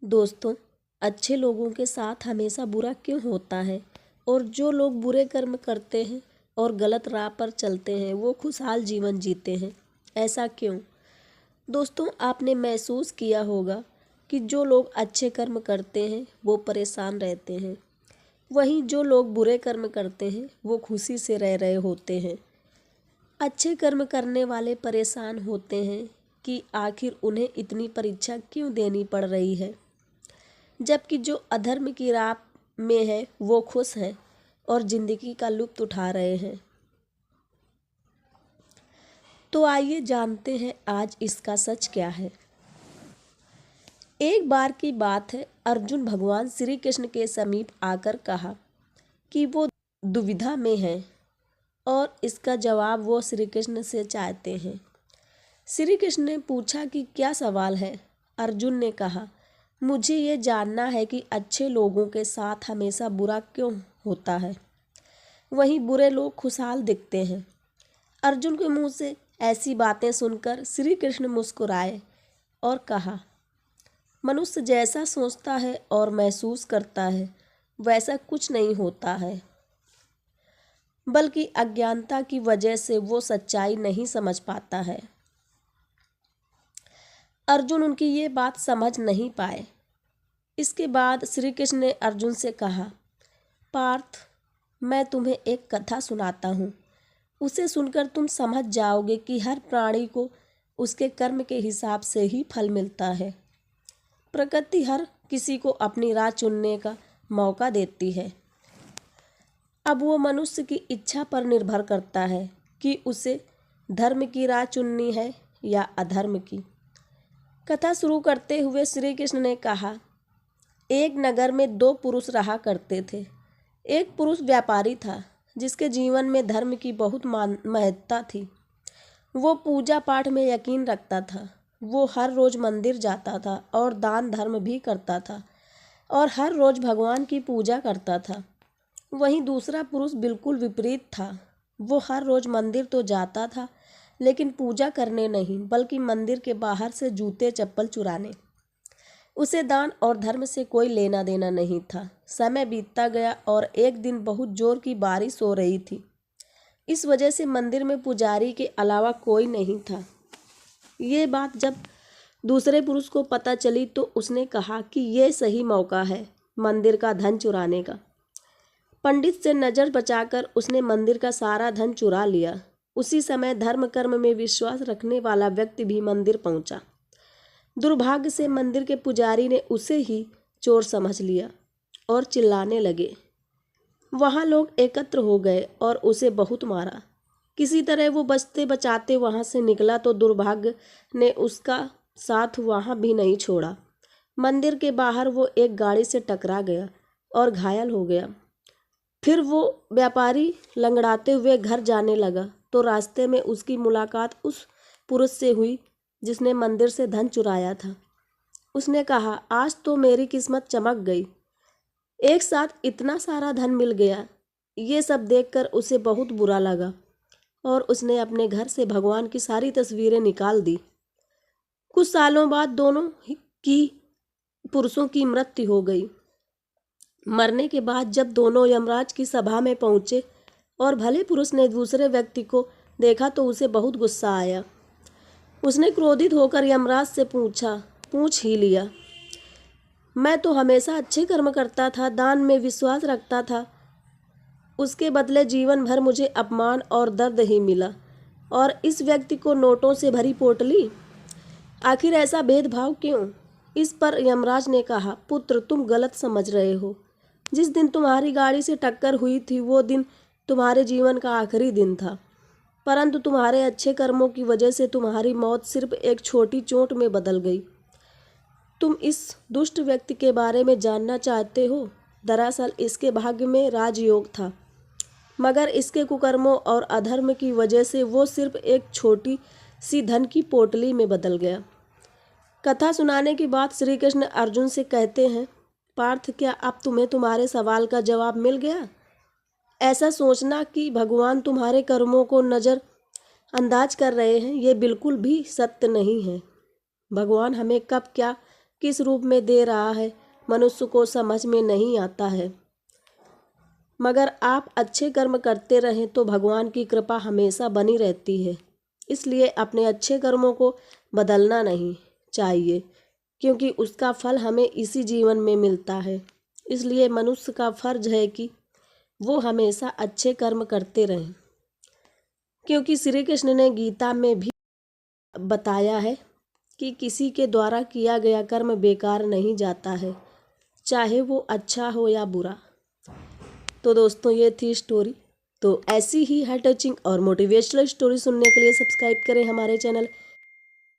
दोस्तों, अच्छे लोगों के साथ हमेशा बुरा क्यों होता है? और जो लोग बुरे कर्म करते हैं और गलत राह पर चलते हैं वो खुशहाल जीवन जीते हैं, ऐसा क्यों? दोस्तों, आपने महसूस किया होगा कि जो लोग अच्छे कर्म करते हैं वो परेशान रहते हैं, वहीं जो लोग बुरे कर्म करते हैं वो खुशी से रह रहे होते हैं। अच्छे कर्म करने वाले परेशान होते हैं कि आखिर उन्हें इतनी परीक्षा क्यों देनी पड़ रही है, जबकि जो अधर्म की राह में है वो खुश हैं और जिंदगी का लुत्फ उठा रहे हैं। तो आइए जानते हैं आज इसका सच क्या है। एक बार की बात है, अर्जुन भगवान श्री कृष्ण के समीप आकर कहा कि वो दुविधा में है और इसका जवाब वो श्री कृष्ण से चाहते हैं। श्री कृष्ण ने पूछा कि क्या सवाल है? अर्जुन ने कहा, मुझे ये जानना है कि अच्छे लोगों के साथ हमेशा बुरा क्यों होता है, वहीं बुरे लोग खुशहाल दिखते हैं। अर्जुन के मुंह से ऐसी बातें सुनकर श्री कृष्ण मुस्कुराए और कहा, मनुष्य जैसा सोचता है और महसूस करता है वैसा कुछ नहीं होता है, बल्कि अज्ञानता की वजह से वो सच्चाई नहीं समझ पाता है। अर्जुन उनकी ये बात समझ नहीं पाए। इसके बाद श्री कृष्ण ने अर्जुन से कहा, पार्थ, मैं तुम्हें एक कथा सुनाता हूँ। उसे सुनकर तुम समझ जाओगे कि हर प्राणी को उसके कर्म के हिसाब से ही फल मिलता है। प्रकृति हर किसी को अपनी राह चुनने का मौका देती है। अब वो मनुष्य की इच्छा पर निर्भर करता है कि उसे धर्म की राह चुननी है या अधर्म की। कथा शुरू करते हुए श्री कृष्ण ने कहा, एक नगर में दो पुरुष रहा करते थे। एक पुरुष व्यापारी था जिसके जीवन में धर्म की बहुत महत्ता थी। वो पूजा पाठ में यकीन रखता था। वो हर रोज मंदिर जाता था और दान धर्म भी करता था और हर रोज भगवान की पूजा करता था। वहीं दूसरा पुरुष बिल्कुल विपरीत था। वो हर रोज मंदिर तो जाता था लेकिन पूजा करने नहीं, बल्कि मंदिर के बाहर से जूते चप्पल चुराने। उसे दान और धर्म से कोई लेना देना नहीं था। समय बीतता गया और एक दिन बहुत जोर की बारिश हो रही थी। इस वजह से मंदिर में पुजारी के अलावा कोई नहीं था। ये बात जब दूसरे पुरुष को पता चली तो उसने कहा कि ये सही मौका है मंदिर का धन चुराने का। पंडित से नज़र बचाकर उसने मंदिर का सारा धन चुरा लिया। उसी समय धर्म कर्म में विश्वास रखने वाला व्यक्ति भी मंदिर पहुंचा। दुर्भाग्य से मंदिर के पुजारी ने उसे ही चोर समझ लिया और चिल्लाने लगे। वहाँ लोग एकत्र हो गए और उसे बहुत मारा। किसी तरह वो बचते बचाते वहाँ से निकला तो दुर्भाग्य ने उसका साथ वहाँ भी नहीं छोड़ा। मंदिर के बाहर वो एक गाड़ी से टकरा गया और घायल हो गया। फिर वो व्यापारी लंगड़ाते हुए घर जाने लगा तो रास्ते में उसकी मुलाकात उस पुरुष से हुई जिसने मंदिर से धन चुराया था। उसने कहा, आज तो मेरी किस्मत चमक गई, एक साथ इतना सारा धन मिल गया। ये सब देखकर उसे बहुत बुरा लगा और उसने अपने घर से भगवान की सारी तस्वीरें निकाल दी। कुछ सालों बाद दोनों की पुरुषों की मृत्यु हो गई। मरने के बाद जब दोनों यमराज की सभा में पहुंचे और भले पुरुष ने दूसरे व्यक्ति को देखा तो उसे बहुत गुस्सा आया। उसने क्रोधित होकर यमराज से पूछ ही लिया, मैं तो हमेशा अच्छे कर्म करता था, दान में विश्वास रखता था, उसके बदले जीवन भर मुझे अपमान और दर्द ही मिला, और इस व्यक्ति को नोटों से भरी पोटली। आखिर ऐसा भेदभाव क्यों? इस पर यमराज ने कहा, पुत्र, तुम गलत समझ रहे हो। जिस दिन तुम्हारी गाड़ी से टक्कर हुई थी वो दिन तुम्हारे जीवन का आखिरी दिन था, परंतु तुम्हारे अच्छे कर्मों की वजह से तुम्हारी मौत सिर्फ एक छोटी चोट में बदल गई। तुम इस दुष्ट व्यक्ति के बारे में जानना चाहते हो? दरअसल इसके भाग्य में राजयोग था, मगर इसके कुकर्मों और अधर्म की वजह से वो सिर्फ एक छोटी सी धन की पोटली में बदल गया। कथा सुनाने के बाद श्री कृष्ण अर्जुन से कहते हैं, पार्थ, क्या अब तुम्हें तुम्हारे सवाल का जवाब मिल गया? ऐसा सोचना कि भगवान तुम्हारे कर्मों को नज़र अंदाज कर रहे हैं, ये बिल्कुल भी सत्य नहीं है। भगवान हमें कब क्या किस रूप में दे रहा है मनुष्य को समझ में नहीं आता है। मगर आप अच्छे कर्म करते रहें तो भगवान की कृपा हमेशा बनी रहती है। इसलिए अपने अच्छे कर्मों को बदलना नहीं चाहिए, क्योंकि उसका फल हमें इसी जीवन में मिलता है। इसलिए मनुष्य का फर्ज है कि वो हमेशा अच्छे कर्म करते रहें, क्योंकि श्री कृष्ण ने गीता में भी बताया है कि किसी के द्वारा किया गया कर्म बेकार नहीं जाता है, चाहे वो अच्छा हो या बुरा। तो दोस्तों ये थी स्टोरी। तो ऐसी ही हार्ट टचिंग और मोटिवेशनल स्टोरी सुनने के लिए सब्सक्राइब करें हमारे चैनल